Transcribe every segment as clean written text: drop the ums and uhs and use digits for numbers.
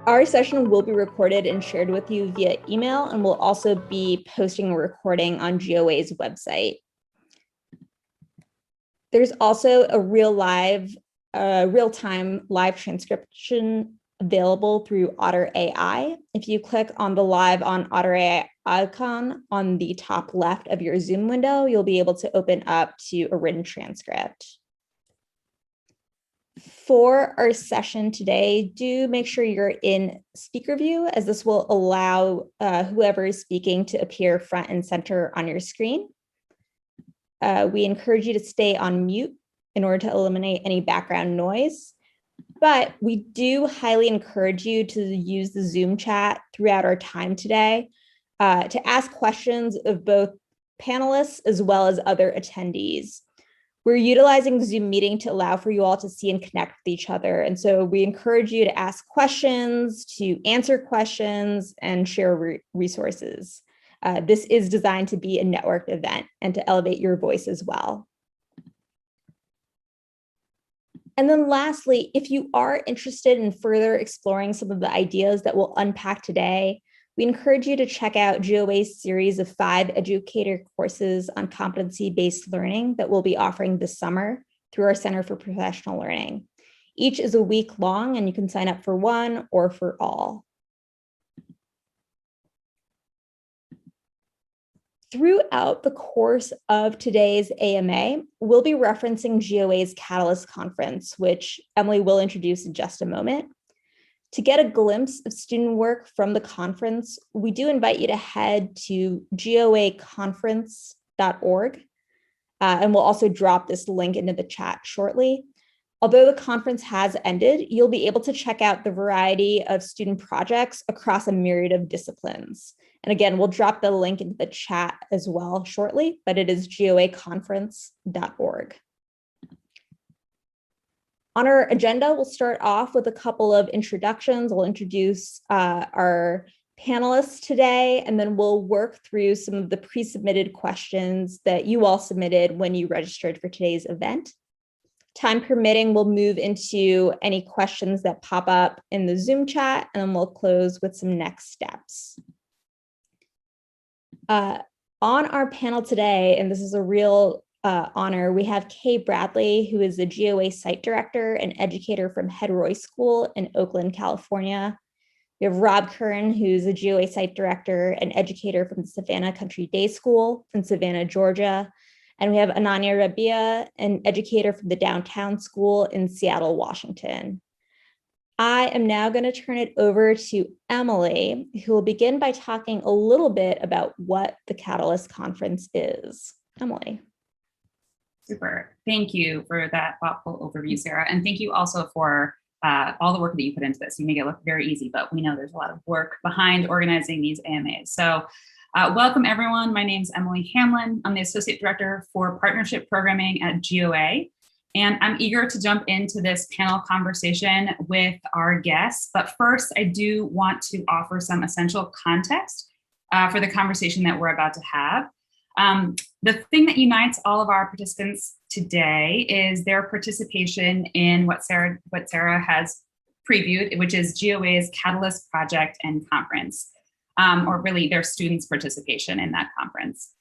Our session will be recorded and shared with you via email, and we'll also be posting a recording on GOA's website. There's also a real-time live transcription available Through Otter AI. If you click on the Live on Otter AI icon on the top left of your Zoom window, you'll be able to open up to a written transcript. For our session today, do make sure you're in speaker view, as this will allow whoever is speaking to appear front and center on your screen. We encourage you to stay on mute in order to eliminate any background noise, but we do highly encourage you to use the Zoom chat throughout our time today to ask questions of both panelists as well as other attendees. We're utilizing Zoom meeting to allow for you all to see and connect with each other. And so we encourage you to ask questions, to answer questions, and share resources. This is designed to be a networked event and to elevate your voice as well. And then lastly, if you are interested in further exploring some of the ideas that we'll unpack today, we encourage you to check out GOA's series of 5 educator courses on competency-based learning that we'll be offering this summer through our Center for Professional Learning. Each is a week long, and you can sign up for one or for all. Throughout the course of today's AMA, we'll be referencing GOA's Catalyst Conference, which Emily will introduce in just a moment. To get a glimpse of student work from the conference, we do invite you to head to goaconference.org, and we'll also drop this link into the chat shortly. Although the conference has ended, you'll be able to check out the variety of student projects across a myriad of disciplines. And again, we'll drop the link into the chat as well shortly, but it is goaconference.org. On our agenda, we'll start off with a couple of introductions. We'll introduce our panelists today, and then we'll work through some of the pre-submitted questions that you all submitted when you registered for today's event. Time permitting, we'll move into any questions that pop up in the Zoom chat, and then we'll close with some next steps. On our panel today, and this is a real honor, we have Kay Bradley, who is the GOA site director and educator from Head Roy School in Oakland, California. We have Rob Curran, who's a GOA site director and educator from the Savannah Country Day School in Savannah, Georgia. And we have Ananya Rabia, an educator from the Downtown School in Seattle, Washington. I am now going to turn it over to Emily, who will begin by talking a little bit about what the Catalyst Conference is. Emily. Super. Thank you for that thoughtful overview, Sarah. And thank you also for all the work that you put into this. You make it look very easy, but we know there's a lot of work behind organizing these AMAs. So welcome, everyone. My name is Emily Hamlin. I'm the Associate Director for Partnership Programming at GOA. And I'm eager to jump into this panel conversation with our guests. But first, I do want to offer some essential context for the conversation that we're about to have. The thing that unites all of our participants today is their participation in what Sarah has previewed, which is GOA's Catalyst Project and Conference, or really their students' participation in that conference.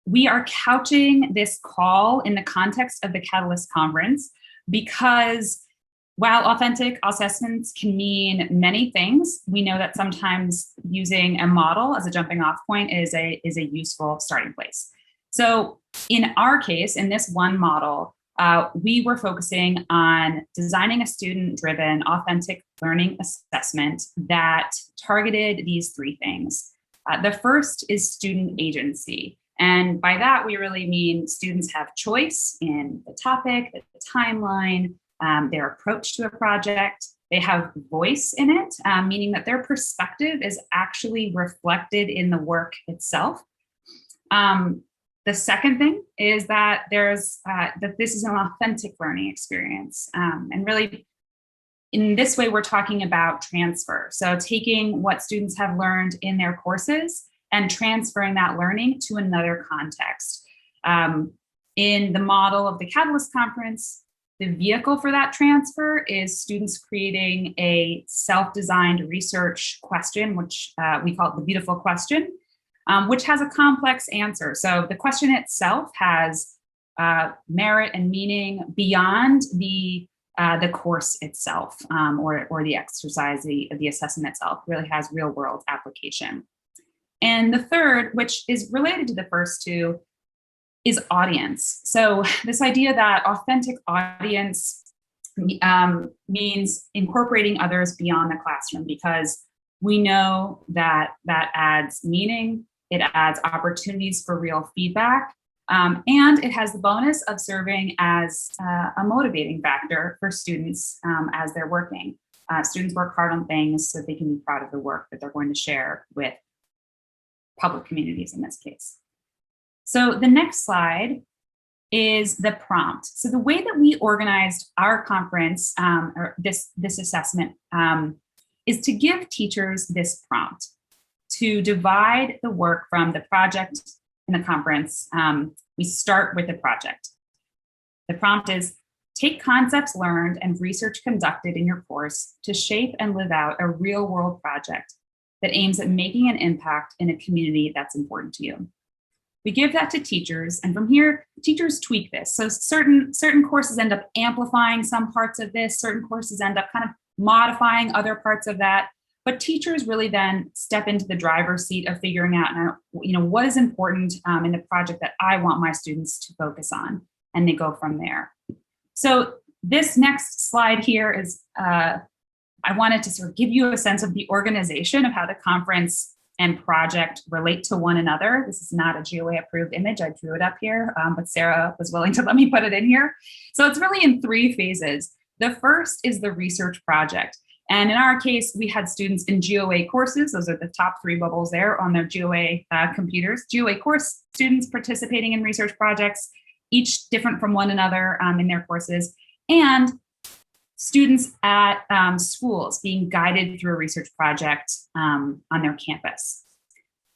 We are couching this call in the context of the Catalyst Conference because while authentic assessments can mean many things, we know that sometimes using a model as a jumping off point is a useful starting place. So in our case, in this one model, we were focusing on designing a student-driven authentic learning assessment that targeted these 3 things. The first is student agency. And by that, we really mean students have choice in the topic, the timeline, their approach to a project. They have voice in it, meaning that their perspective is actually reflected in the work itself. The second thing is that that this is an authentic learning experience. And really, in this way, we're talking about transfer. So taking what students have learned in their courses and transferring that learning to another context. In the model of the Catalyst Conference, The vehicle for that transfer is students creating a self-designed research question, which we call it the beautiful question, which has a complex answer. So the question itself has merit and meaning beyond the course itself, or the exercise, the assessment itself. It really has real world application. And the third, which is related to the first two, is audience. So this idea that authentic audience means incorporating others beyond the classroom, because we know that that adds meaning, it adds opportunities for real feedback, and it has the bonus of serving as a motivating factor for students as they're working. Students work hard on things so they can be proud of the work that they're going to share with public communities in this case. So the next slide is the prompt. So the way that we organized our conference, or this assessment, is to give teachers this prompt to divide the work from the project and the conference. We start with the project. The prompt is, take concepts learned and research conducted in your course to shape and live out a real world project that aims at making an impact in a community that's important to you. We give that to teachers, and from here, teachers tweak this. So certain courses end up amplifying some parts of this, certain courses end up kind of modifying other parts of that. But teachers really then step into the driver's seat of figuring out, what is important in the project that I want my students to focus on, and they go from there. So this next slide here is, I wanted to sort of give you a sense of the organization of how the conference and project relate to one another. This is not a GOA approved image. I drew it up here, but Sarah was willing to let me put it in here. So it's really in 3 phases. The first is the research project. And in our case, we had students in GOA courses. Those are the top 3 bubbles there on their GOA computers. GOA course students participating in research projects, each different from one another in their courses. And students at schools being guided through a research project on their campus.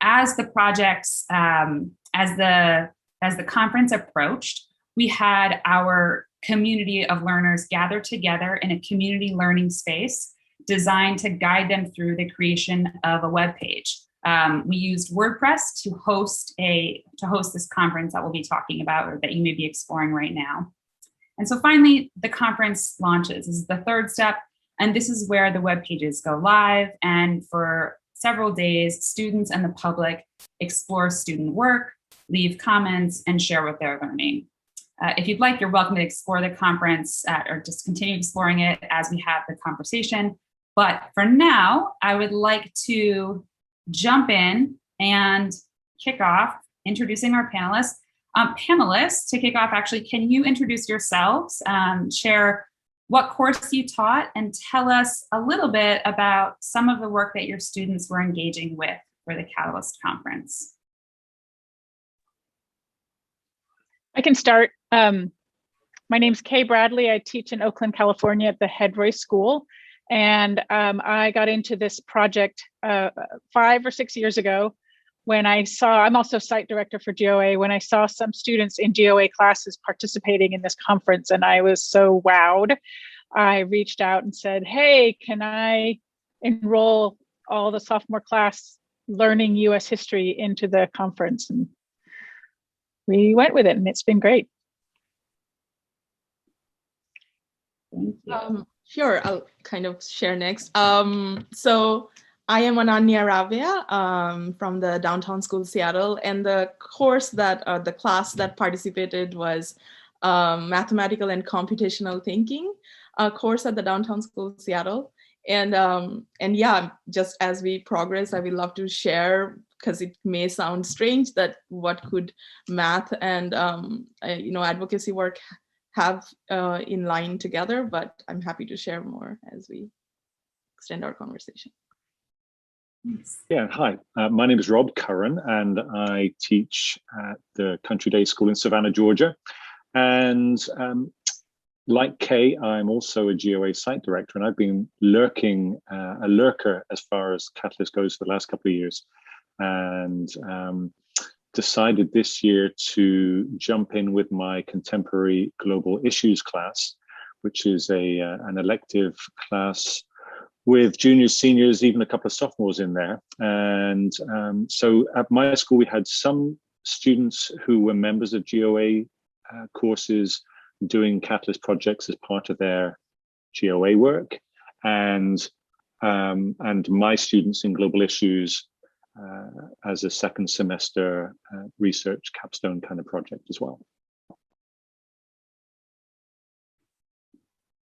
As the projects, as the conference approached, we had our community of learners gather together in a community learning space designed to guide them through the creation of a web page. We used WordPress to host this conference that we'll be talking about, or that you may be exploring right now. And so finally, the conference launches. This is the third step, and this is where the web pages go live. And for several days, students and the public explore student work, leave comments, and share what they're learning. If you'd like, you're welcome to explore the conference or just continue exploring it as we have the conversation. But for now, I would like to jump in and kick off introducing our panelists. Panelists, to kick off, actually, can you introduce yourselves, share what course you taught, and tell us a little bit about some of the work that your students were engaging with for the Catalyst Conference? I can start. My name's Kay Bradley. I teach in Oakland, California at the Headroy School. And I got into this project 5 or 6 years ago when I saw, I'm also site director for GOA, when I saw some students in GOA classes participating in this conference, and I was so wowed. I reached out and said, hey, can I enroll all the sophomore class learning US history into the conference? And we went with it, and it's been great. Thank you. Sure, I'll kind of share next. So I am Ananya Ravia from the Downtown School Seattle, and the course that, the class that participated was Mathematical and Computational Thinking course at the Downtown School Seattle. And yeah, just as we progress, I would love to share, because it may sound strange, that what could math and advocacy work have in line together, but I'm happy to share more as we extend our conversation. Yeah, hi, my name is Rob Curran, and I teach at the Country Day School in Savannah, Georgia. And like Kay, I'm also a GOA site director, and I've been a lurker as far as Catalyst goes for the last couple of years, and decided this year to jump in with my contemporary global issues class which is an elective class with juniors, seniors, even a couple of sophomores in there. And so at my school, we had some students who were members of GOA courses doing Catalyst projects as part of their GOA work, and my students in global issues as a second semester research capstone kind of project as well.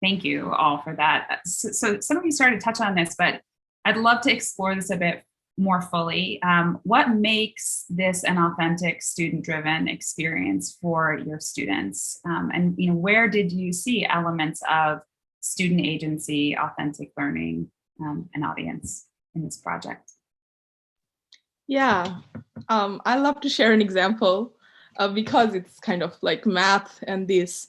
Thank you all for that. So some of you started to touch on this, but I'd love to explore this a bit more fully. What makes this an authentic student-driven experience for your students? And where did you see elements of student agency, authentic learning, and audience in this project? Yeah, I love to share an example because it's kind of like math and this.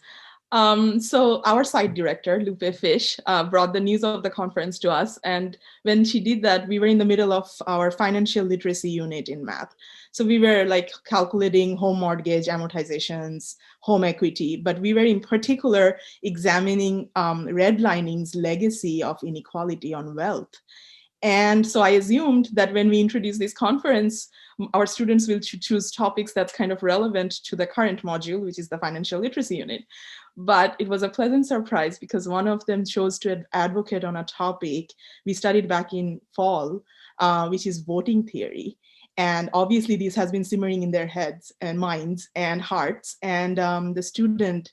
So our site director, Lupe Fish, brought the news of the conference to us. And when she did that, we were in the middle of our financial literacy unit in math. So we were like calculating home mortgage amortizations, home equity, but we were in particular examining redlining's legacy of inequality on wealth. And so I assumed that when we introduce this conference, our students will choose topics that's kind of relevant to the current module, which is the financial literacy unit. But it was a pleasant surprise because one of them chose to advocate on a topic we studied back in fall, which is voting theory. And obviously this has been simmering in their heads and minds and hearts. And the student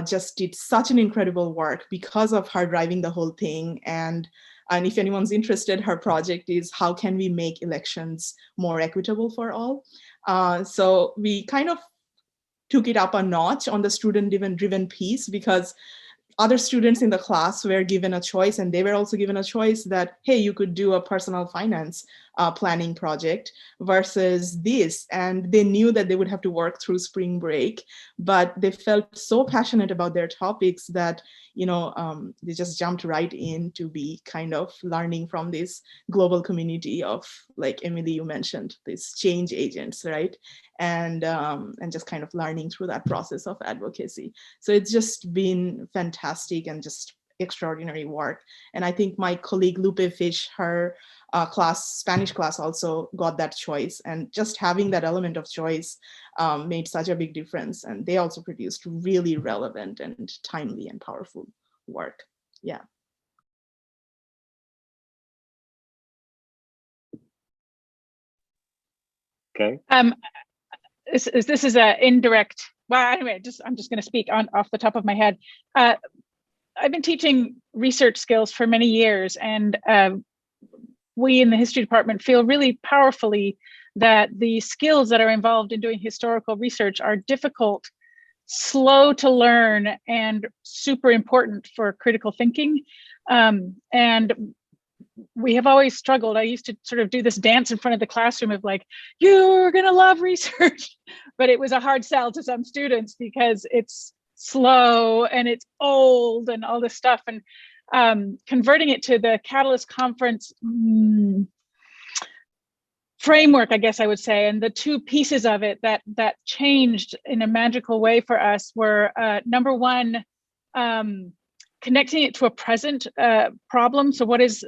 just did such an incredible work because of her driving the whole thing. And if anyone's interested, her project is how can we make elections more equitable for all? So we kind of took it up a notch on the student-driven piece because other students in the class were given a choice, and they were also given a choice that, hey, you could do a personal finance planning project versus this. And they knew that they would have to work through spring break, but they felt so passionate about their topics that, they just jumped right in to be kind of learning from this global community of, like Emily, you mentioned, these change agents, right? And just kind of learning through that process of advocacy. So it's just been fantastic and just extraordinary work. And I think my colleague Lupe Fish, her Spanish class also got that choice. And just having that element of choice made such a big difference. And they also produced really relevant and timely and powerful work. Yeah. Okay. This is an indirect. Well, anyway, I'm just going to speak off the top of my head. I've been teaching research skills for many years, and we in the history department feel really powerfully that the skills that are involved in doing historical research are difficult, slow to learn, and super important for critical thinking. And we have always struggled. I used to sort of do this dance in front of the classroom of like, you're going to love research. But it was a hard sell to some students because it's slow and it's old and all this stuff. And converting it to the Catalyst conference framework, I guess I would say, and the two pieces of it that changed in a magical way for us were number one, connecting it to a present problem. So what is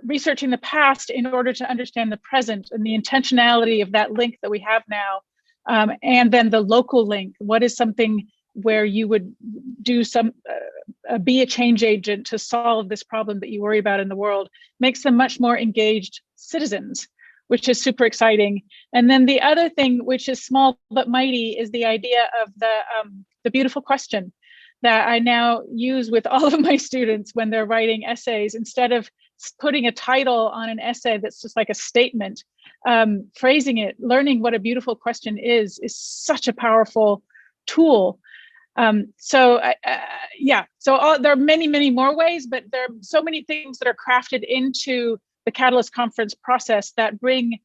researching the past in order to understand the present and the intentionality of that link that we have now. And then the local link, what is something where you would do be a change agent to solve this problem that you worry about in the world, makes them much more engaged citizens, which is super exciting. And then the other thing, which is small but mighty, is the idea of the beautiful question that I now use with all of my students when they're writing essays. Instead of putting a title on an essay that's just like a statement, phrasing it, learning what a beautiful question is such a powerful tool. So there are many, many more ways, but there are so many things that are crafted into the Catalyst conference process that bring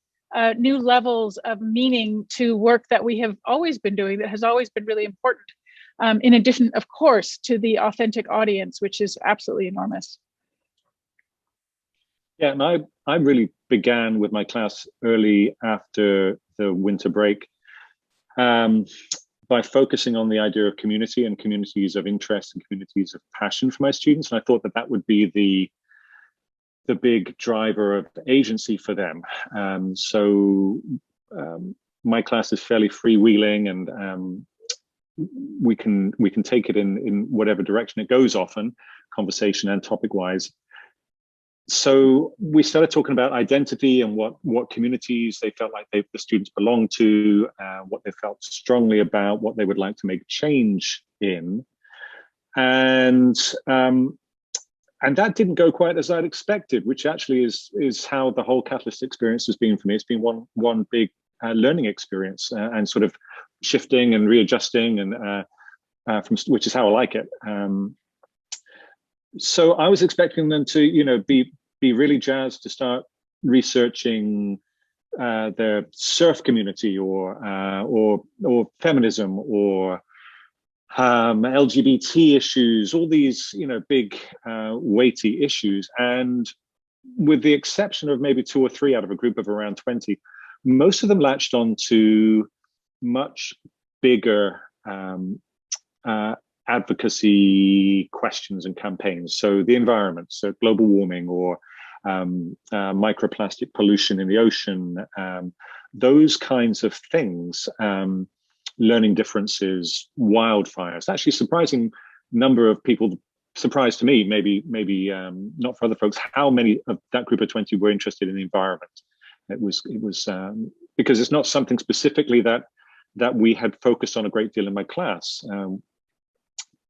new levels of meaning to work that we have always been doing, that has always been really important. In addition, of course, to the authentic audience, which is absolutely enormous. Yeah, and I really began with my class early after the winter break. by focusing on the idea of community and communities of interest and communities of passion for my students. And I thought that that would be the big driver of agency for them. My class is fairly freewheeling, and we can take it in whatever direction it goes, often conversation and topic wise. So we started talking about identity and what communities they felt like the students belonged to, what they felt strongly about, what they would like to make change in. And that didn't go quite as I'd expected, which actually is how the whole Catalyst experience has been for me. It's been one big learning experience, and sort of shifting and readjusting, and which is how I like it. So I was expecting them to, be really jazzed to start researching the surf community, or feminism, or LGBT issues, all these, big, weighty issues. And with the exception of maybe 2 or 3 out of a group of around 20, most of them latched on to much bigger advocacy questions and campaigns. So the environment, so global warming, or microplastic pollution in the ocean, those kinds of things, learning differences, wildfires. Actually, surprising number of people, surprised to me, maybe not for other folks, how many of that group of 20 were interested in the environment. It was because it's not something specifically that we had focused on a great deal in my class.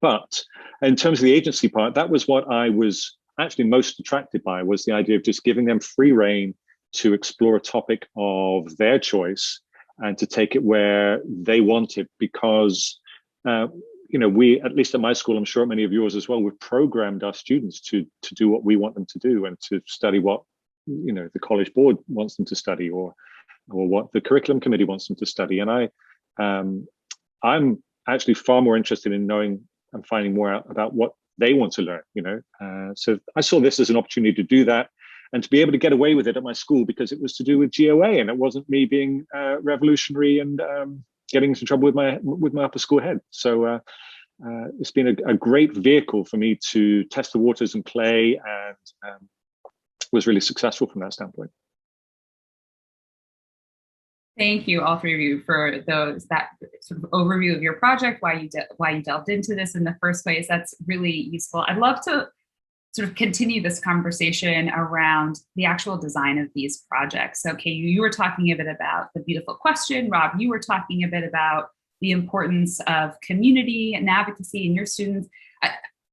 But in terms of the agency part, that was what I was actually most attracted by, was the idea of just giving them free rein to explore a topic of their choice and to take it where they want it. Because, we, at least at my school, I'm sure at many of yours as well, we've programmed our students to do what we want them to do, and to study what, the college board wants them to study, or what the curriculum committee wants them to study. And I'm actually far more interested in knowing and finding more out about what they want to learn, so I saw this as an opportunity to do that, and to be able to get away with it at my school, because it was to do with GOA, and it wasn't me being revolutionary and getting into trouble with my upper school head. So it's been a great vehicle for me to test the waters and play, and was really successful from that standpoint. Thank you, all three of you, for that sort of overview of your project, why you delved into this in the first place. That's really useful. I'd love to sort of continue this conversation around the actual design of these projects. Okay, you were talking a bit about the beautiful question. Rob, you were talking a bit about the importance of community and advocacy in your students.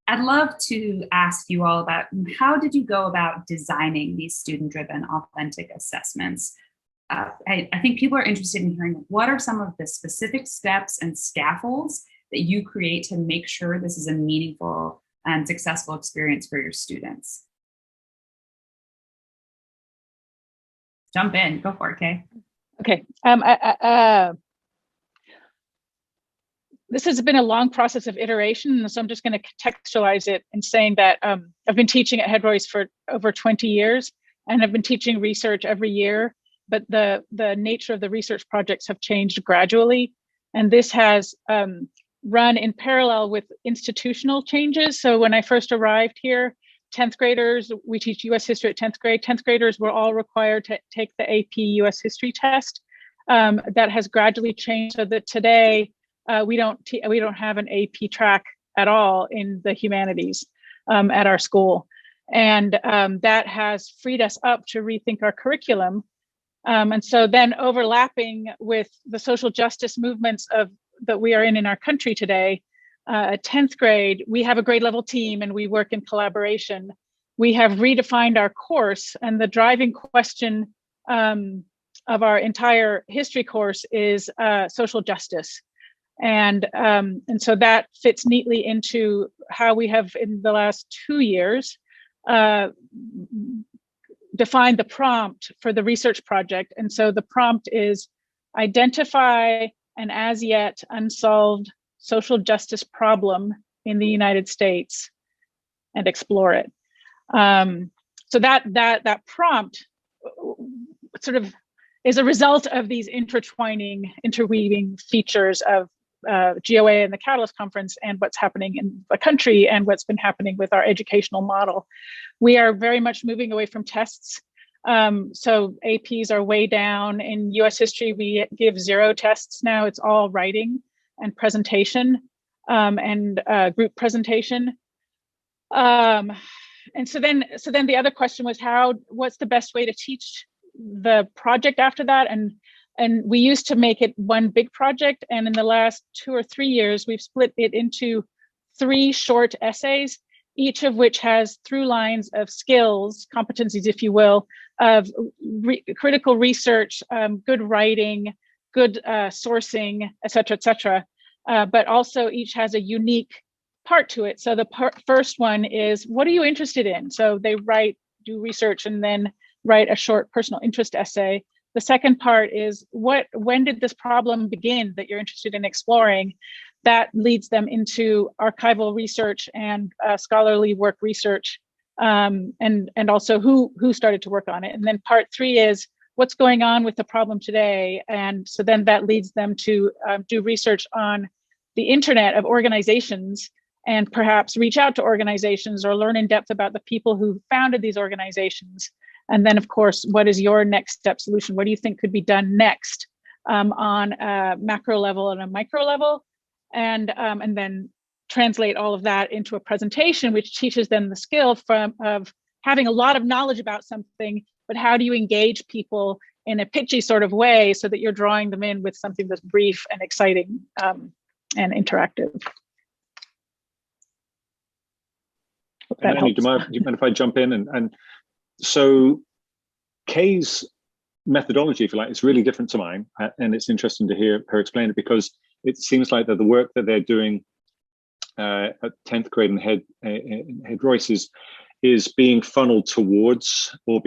I'd love to ask you all about, how did you go about designing these student-driven authentic assessments? I think people are interested in hearing, what are some of the specific steps and scaffolds that you create to make sure this is a meaningful and successful experience for your students? Jump in, go for it, Kay. Okay. This has been a long process of iteration, so I'm just going to contextualize it in saying that I've been teaching at Head Royce for over 20 years, and I've been teaching research every year. But the nature of the research projects have changed gradually. And this has run in parallel with institutional changes. So when I first arrived here, 10th graders, we teach US history at 10th grade. 10th graders were all required to take the AP US history test. That has gradually changed, so that today we don't have an AP track at all in the humanities at our school. And that has freed us up to rethink our curriculum. And so then, overlapping with the social justice movements that we are in our country today, at 10th grade, we have a grade level team and we work in collaboration. We have redefined our course, and the driving question of our entire history course is social justice. And so that fits neatly into how we have, in the last 2 years, define the prompt for the research project. And so the prompt is: identify an as yet unsolved social justice problem in the United States and explore it. So that prompt sort of is a result of these interweaving features of GOA and the Catalyst Conference and what's happening in the country and what's been happening with our educational model. We are very much moving away from tests. So APs are way down. In US history, we give 0 tests now. It's all writing and presentation and group presentation. And so then the other question was what's the best way to teach the project after that? And we used to make it one big project. And in the last 2 or 3 years, we've split it into 3 short essays, each of which has through lines of skills, competencies, if you will, of critical research, good writing, good sourcing, et cetera, but also each has a unique part to it. So the first one is, what are you interested in? So they do research, and then write a short personal interest essay. The second part is, when did this problem begin that you're interested in exploring? That leads them into archival research and scholarly work research, and also who started to work on it. And then part 3 is, what's going on with the problem today? And so then that leads them to do research on the internet of organizations, and perhaps reach out to organizations or learn in depth about the people who founded these organizations. And then, of course, what is your next step solution? What do you think could be done next on a macro level and a micro level? And then translate all of that into a presentation, which teaches them the skill of having a lot of knowledge about something, but how do you engage people in a pitchy sort of way so that you're drawing them in with something that's brief and exciting and interactive. And Annie, do you mind if I jump in? And so Kay's methodology, if you like, is really different to mine. And it's interesting to hear her explain it, because it seems like that the work that they're doing at 10th grade and Head Royce is being funneled towards, or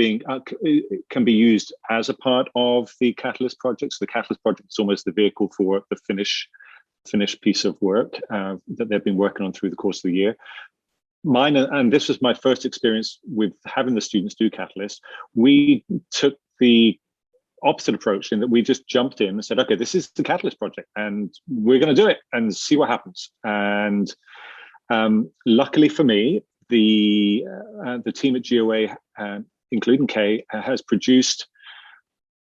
can be used as a part of the Catalyst project. So the Catalyst project is almost the vehicle for the finished piece of work that they've been working on through the course of the year. Mine, and this was my first experience with having the students do Catalyst, we took the opposite approach in that we just jumped in and said, okay, this is the Catalyst project and we're going to do it and see what happens. And luckily for me, the team at GOA, including Kay, has produced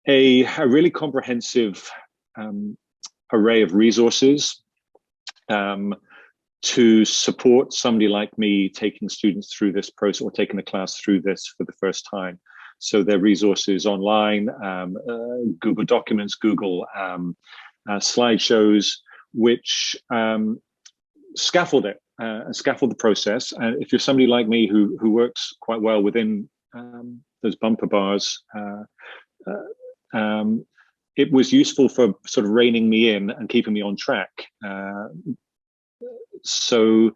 a really comprehensive array of resources to support somebody like me taking students through this process, or taking a class through this for the first time. So there are resources online, Google Documents, Google slideshows, which scaffold it, scaffold the process. And if you're somebody like me who works quite well within those bumper bars, it was useful for sort of reining me in and keeping me on track. So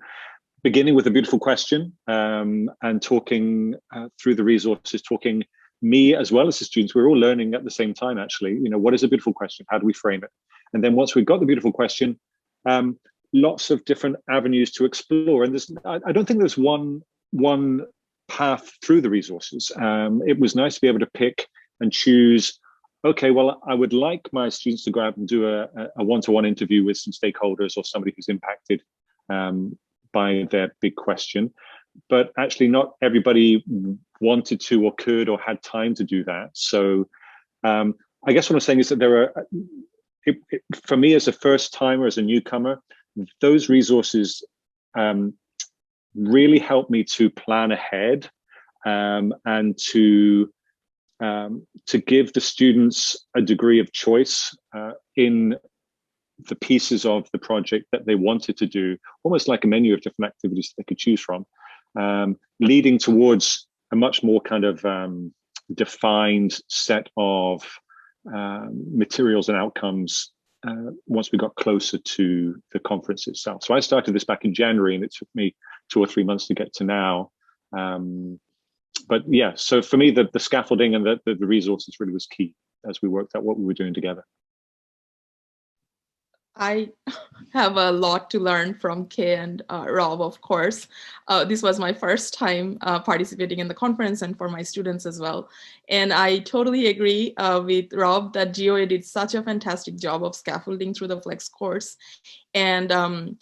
beginning with a beautiful question and talking through the resources, talking me as well as the students, we're all learning at the same time, actually. You know, what is a beautiful question? How do we frame it? And then once we've got the beautiful question, lots of different avenues to explore. And I don't think there's one path through the resources. It was nice to be able to pick and choose. Okay, well, I would like my students to go out and do a one-to-one interview with some stakeholders or somebody who's impacted by their big question, but actually not everybody wanted to or could or had time to do that. So I guess what I'm saying is that there are, for me as a first timer, as a newcomer, those resources really help me to plan ahead and to give the students a degree of choice in the pieces of the project that they wanted to do, almost like a menu of different activities they could choose from, leading towards a much more kind of defined set of materials and outcomes once we got closer to the conference itself. So I started this back in January, and it took me 2 or 3 months to get to now. But yeah, so for me, the scaffolding and the resources really was key as we worked out what we were doing together. I have a lot to learn from Kay and Rob, of course. This was my first time participating in the conference and for my students as well. And I totally agree with Rob that GOA did such a fantastic job of scaffolding through the Flex course. And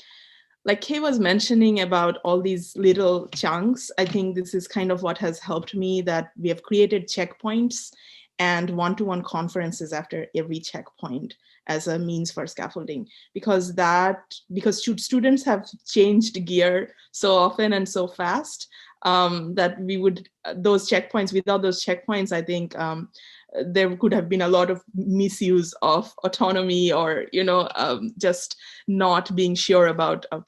like Kay was mentioning about all these little chunks, I think this is kind of what has helped me, that we have created checkpoints and one-to-one conferences after every checkpoint as a means for scaffolding, because students have changed gear so often and so fast that we would, without those checkpoints, I think there could have been a lot of misuse of autonomy, or just not being sure about a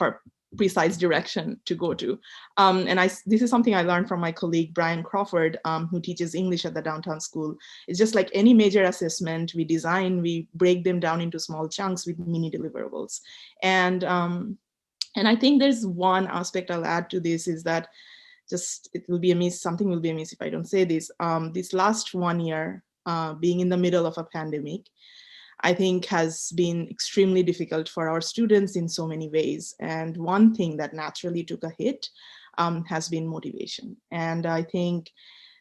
precise direction to go to. This is something I learned from my colleague Brian Crawford, who teaches English at the downtown school. It's just like any major assessment we break them down into small chunks with mini deliverables. And I think there's one aspect I'll add to this, is that something will be amiss if I don't say this. This last 1 year, being in the middle of a pandemic, I think has been extremely difficult for our students in so many ways. And one thing that naturally took a hit has been motivation. And I think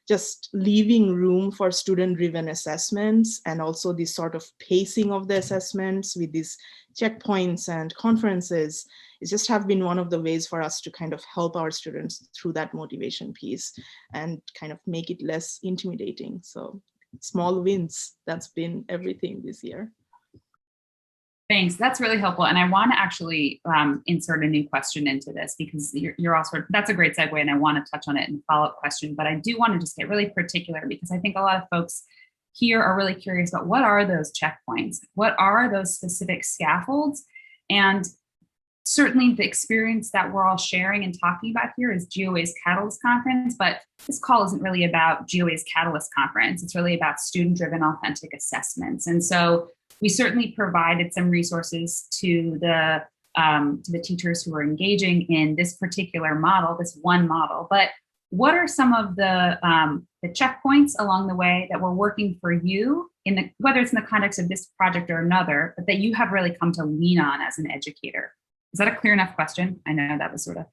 just leaving room for student-driven assessments, and also this sort of pacing of the assessments with these checkpoints and conferences, it just have been one of the ways for us to kind of help our students through that motivation piece and kind of make it less intimidating. So small wins, that's been everything this year. Thanks, that's really helpful. And I want to actually insert a new question into this, because you're also, that's a great segue, and I want to touch on it in a follow-up question, but I do want to just get really particular, because I think a lot of folks here are really curious about what are those checkpoints? What are those specific scaffolds? And certainly the experience that we're all sharing and talking about here is GOA's Catalyst Conference, but this call isn't really about GOA's Catalyst Conference. It's really about student-driven authentic assessments. And so we certainly provided some resources to the teachers who are engaging in this particular model, this one model. But what are some of the checkpoints along the way that were working for you, whether it's in the context of this project or another, but that you have really come to lean on as an educator? Is that a clear enough question? I know that was sort of,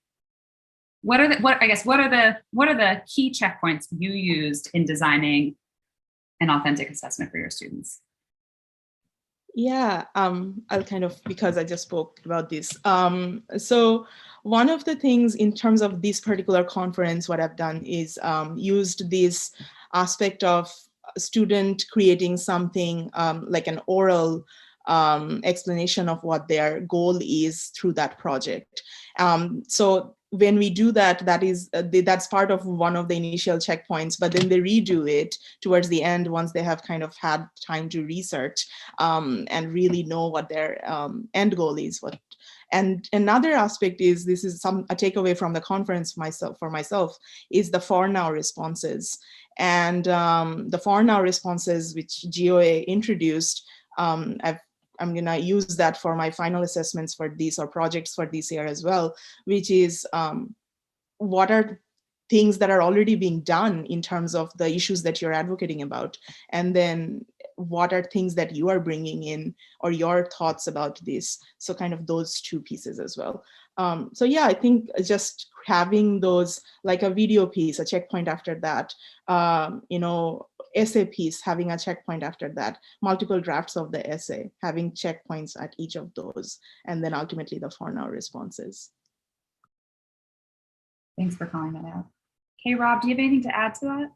what are the key checkpoints you used in designing an authentic assessment for your students? Yeah, I'll kind of, because I just spoke about this. So one of the things in terms of this particular conference, what I've done is used this aspect of student creating something like an oral explanation of what their goal is through that project. So when we do that, that's part of one of the initial checkpoints, but then they redo it towards the end once they have kind of had time to research and really know what their end goal is. And another aspect is, this is a takeaway from the conference for myself, is the for now responses. And the for now responses, which GOA introduced, I'm going to use that for my final assessments for these, or projects for this year as well, which is what are things that are already being done in terms of the issues that you're advocating about, and then what are things that you are bringing in, or your thoughts about this. So kind of those two pieces as well. So yeah, I think just having those, like a video piece, a checkpoint after that, essay piece, having a checkpoint after that, multiple drafts of the essay, having checkpoints at each of those, and then ultimately the for now responses. Thanks for calling that out. Okay, Rob, do you have anything to add to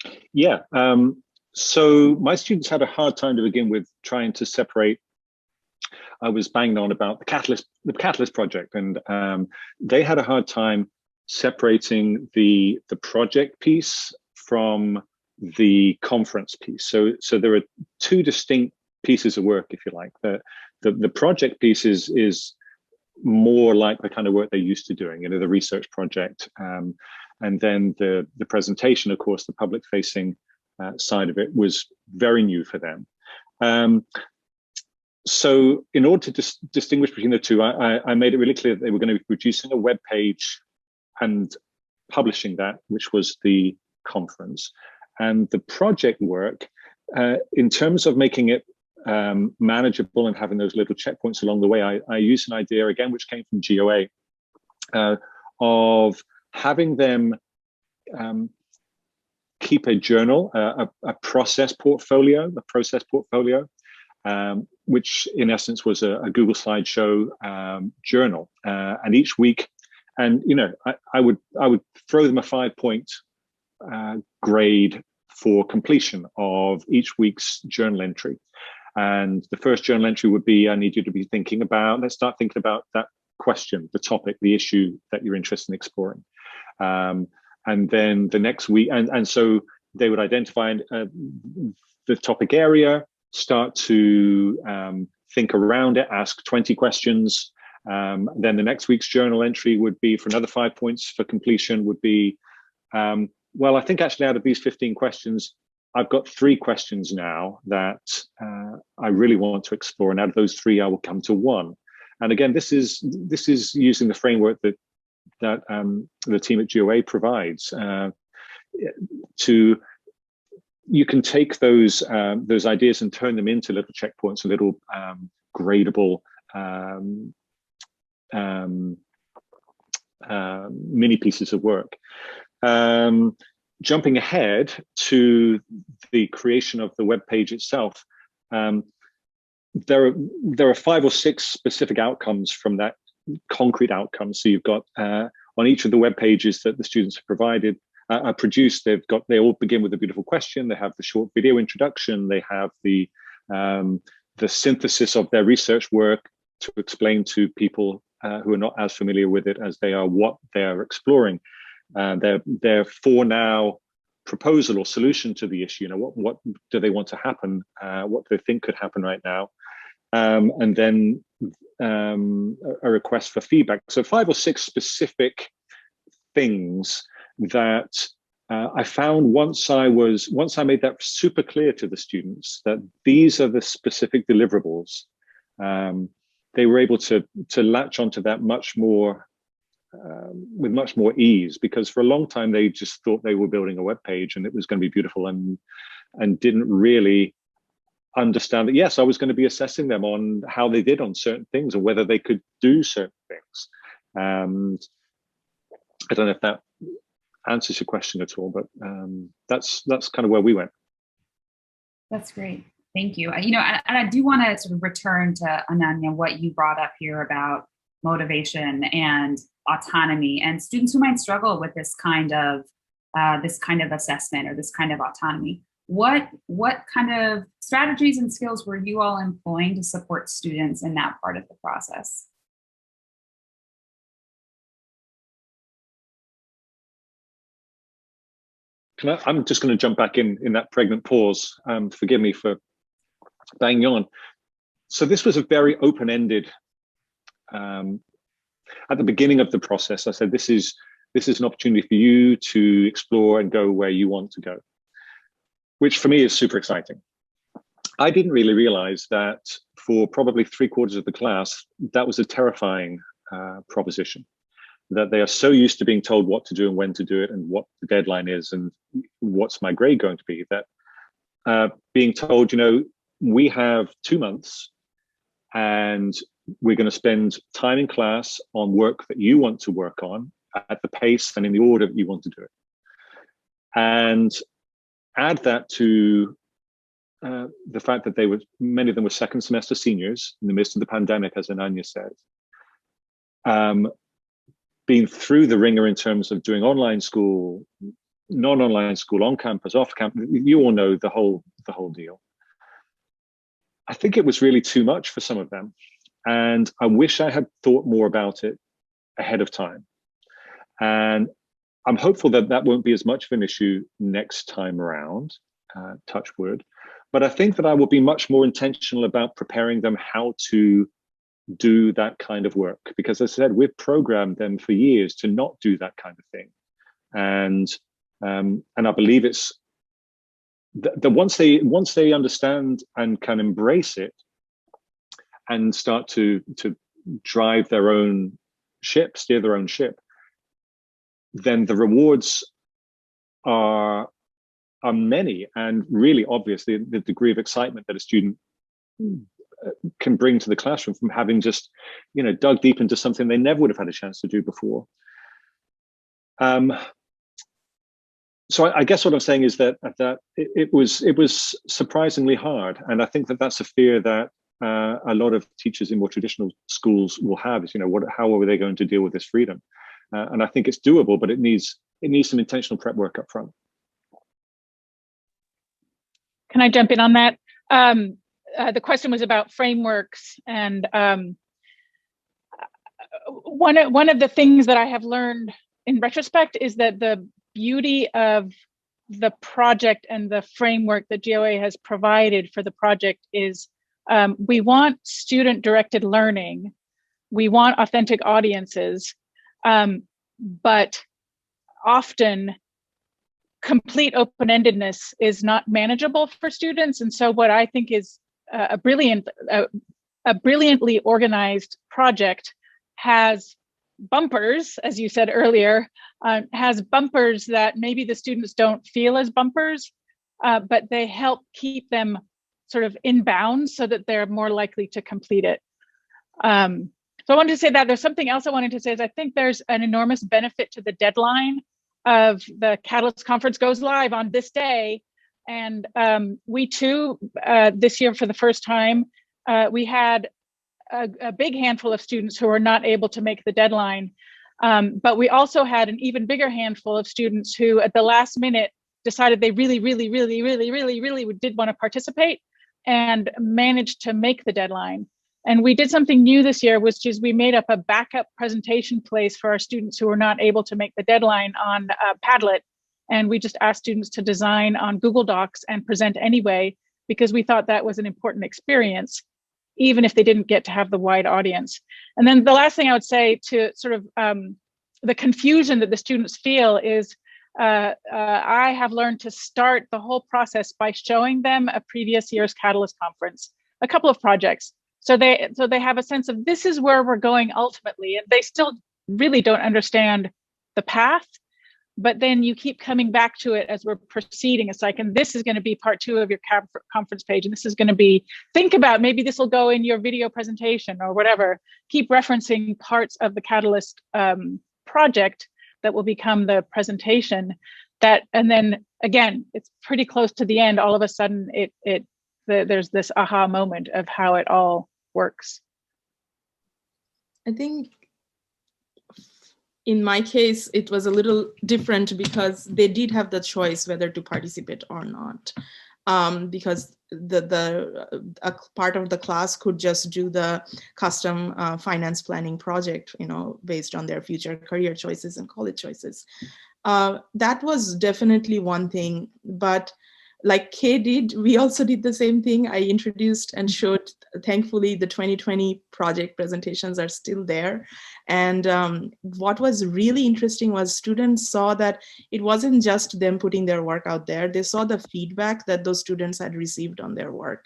that? Yeah, so my students had a hard time to begin with trying to separate. I was banging on about the Catalyst project, and they had a hard time separating the project piece from the conference piece. So there are two distinct pieces of work, if you like. The project piece is more like the kind of work they're used to doing, the research project, and then the presentation, of course, the public-facing side of it was very new for them. So in order to distinguish between the two, I made it really clear that they were going to be producing a web page and publishing that, which was the conference. And the project work, in terms of making it manageable and having those little checkpoints along the way, I used an idea again, which came from GOA, of having them keep a journal, a process portfolio, which in essence was a Google slideshow journal, and each week, and I would throw them a 5-point grade for completion of each week's journal entry. And the first journal entry would be, I need you to be thinking about, let's start thinking about that question, the topic, the issue that you're interested in exploring. And then the next week, and so they would identify the topic area, start to think around it, ask 20 questions. Then the next week's journal entry would be, for another 5 points for completion, would be, well, I think actually out of these 15 questions, I've got 3 questions now that I really want to explore. And out of those 3, I will come to 1. And again, this is using the framework that the team at GOA provides. You can take those ideas and turn them into little checkpoints, little gradable mini pieces of work. Jumping ahead to the creation of the web page itself, there are 5 or 6 specific outcomes from that, concrete outcomes. So you've got on each of the web pages that the students have produced, they all begin with a beautiful question. They have the short video introduction. They have the synthesis of their research work to explain to people who are not as familiar with it as they are what they're exploring. Their for now proposal or solution to the issue. What do they want to happen? What do they think could happen right now? And then a request for feedback. So 5 or 6 specific things that I found once I made that super clear to the students that these are the specific deliverables. They were able to latch onto that much more with much more ease, because for a long time they just thought they were building a web page and it was going to be beautiful, and didn't really understand that, yes, I was going to be assessing them on how they did on certain things or whether they could do certain things. I don't know if that answers your question at all, but that's kind of where we went. That's great. Thank you. And I do want to sort of return to, Ananya, what you brought up here about motivation and autonomy, and students who might struggle with this kind of assessment or this kind of autonomy. What kind of strategies and skills were you all employing to support students in that part of the process? I'm just going to jump back in that pregnant pause. Forgive me for banging on. So this was a very open-ended. At the beginning of the process, I said, this is an opportunity for you to explore and go where you want to go, which for me is super exciting. I didn't really realize that for probably 3/4 of the class, that was a terrifying proposition, that they are so used to being told what to do and when to do it and what the deadline is and what's my grade going to be, that being told, we have 2 months and we're going to spend time in class on work that you want to work on at the pace and in the order that you want to do it. And add that to the fact that many of them were second semester seniors in the midst of the pandemic, as Ananya said, being through the ringer in terms of doing online school, non-online school, on campus, off campus. You all know the whole deal. I think it was really too much for some of them. And I wish I had thought more about it ahead of time. And I'm hopeful that that won't be as much of an issue next time around, touch wood. But I think that I will be much more intentional about preparing them how to do that kind of work. Because as I said, we've programmed them for years to not do that kind of thing. And I believe it's that once they understand and can embrace it and start to drive their own ship, steer their own ship, then the rewards are many, and really obvious. The degree of excitement that a student can bring to the classroom from having just, dug deep into something they never would have had a chance to do before. So I guess what I'm saying is that it was surprisingly hard, and I think that that's a fear that a lot of teachers in more traditional schools will have. Is how are they going to deal with this freedom? And I think it's doable, but it needs some intentional prep work up front. Can I jump in on that? The question was about frameworks, and one of the things that I have learned in retrospect is that the beauty of the project and the framework that GOA has provided for the project is we want student-directed learning, we want authentic audiences, but often complete open-endedness is not manageable for students. And so what I think is a brilliantly organized project has bumpers, as you said earlier, has bumpers that maybe the students don't feel as bumpers, but they help keep them sort of in bounds so that they're more likely to complete it. So I wanted to say that. There's something else I wanted to say is I think there's an enormous benefit to the deadline of the Catalyst conference goes live on this day. And we too, this year for the first time, we had a big handful of students who were not able to make the deadline. But we also had an even bigger handful of students who at the last minute decided they really did want to participate and managed to make the deadline. And we did something new this year, which is we made up a backup presentation place for our students who were not able to make the deadline on Padlet. And we just asked students to design on Google Docs and present anyway, because we thought that was an important experience, even if they didn't get to have the wide audience. And then the last thing I would say to sort of the confusion that the students feel is I have learned to start the whole process by showing them a previous year's Catalyst conference, a couple of projects. So they have a sense of this is where we're going ultimately, and they still really don't understand the path, but then you keep coming back to it as we're proceeding. It's like, and this is going to be part 2 of your conference page, and this is going to be, think about, maybe this will go in your video presentation or whatever. Keep referencing parts of the Catalyst project that will become the presentation. And then again, it's pretty close to the end. All of a sudden, there's this aha moment of how it all works. I think in my case, it was a little different because they did have the choice whether to participate or not. Because a part of the class could just do the custom finance planning project, based on their future career choices and college choices. That was definitely one thing, but like Kay did, we also did the same thing. I introduced and showed, thankfully, the 2020 project presentations are still there. And what was really interesting was students saw that it wasn't just them putting their work out there. They saw the feedback that those students had received on their work.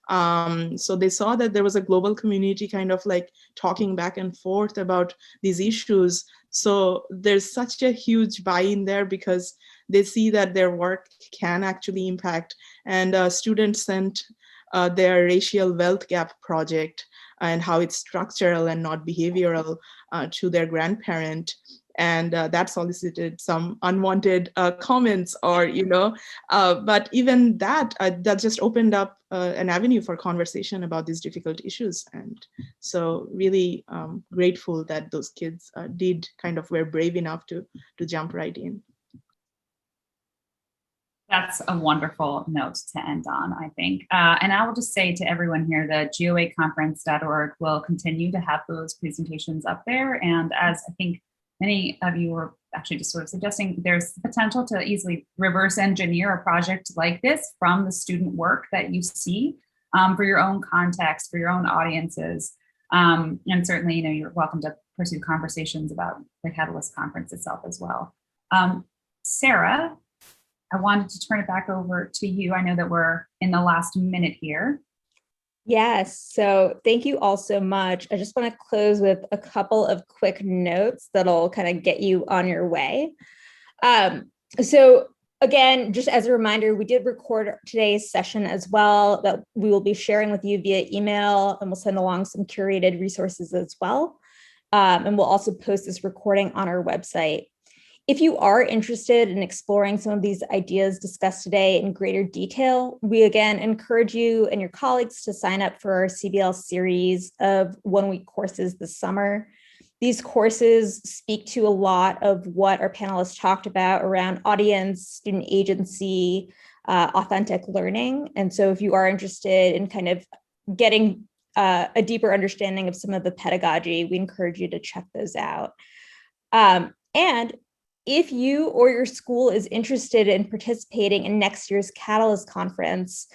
So they saw that there was a global community kind of like talking back and forth about these issues. So there's such a huge buy-in there because they see that their work can actually impact. And students sent their racial wealth gap project and how it's structural and not behavioral to their grandparent. And that solicited some unwanted comments or, but even that just opened up an avenue for conversation about these difficult issues. And so really grateful that those kids were brave enough to jump right in. That's a wonderful note to end on, I think. And I will just say to everyone here that GOAconference.org will continue to have those presentations up there. And as I think many of you were actually just sort of suggesting, there's potential to easily reverse engineer a project like this from the student work that you see for your own context, for your own audiences. And certainly, you're welcome to pursue conversations about the Catalyst conference itself as well. Sarah, I wanted to turn it back over to you. I know that we're in the last minute here. Yes, so thank you all so much. I just want to close with a couple of quick notes that'll kind of get you on your way. So Again, just as a reminder, we did record today's session as well that we will be sharing with you via email, and we'll send along some curated resources as well. And we'll also post this recording on our website. If you are interested in exploring some of these ideas discussed today in greater detail, we again encourage you and your colleagues to sign up for our CBL series of one-week courses this summer. These courses speak to a lot of what our panelists talked about around audience, student agency, authentic learning. And so if you are interested in kind of getting a deeper understanding of some of the pedagogy, we encourage you to check those out. And if you or your school is interested in participating in next year's Catalyst Conference,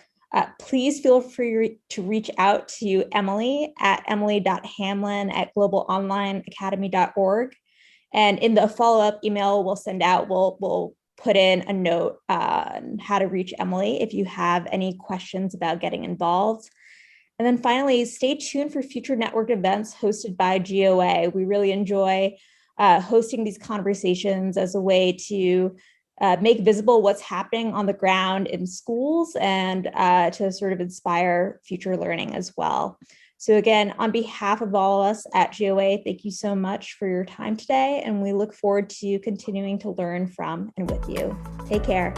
please feel free to reach out to Emily at emily.hamlin@globalonlineacademy.org. And in the follow-up email we'll send out, we'll put in a note on how to reach Emily if you have any questions about getting involved. And then finally, stay tuned for future network events hosted by GOA. We really enjoy hosting these conversations as a way to make visible what's happening on the ground in schools and to sort of inspire future learning as well. So again, on behalf of all of us at GOA, thank you so much for your time today, and we look forward to continuing to learn from and with you. Take care.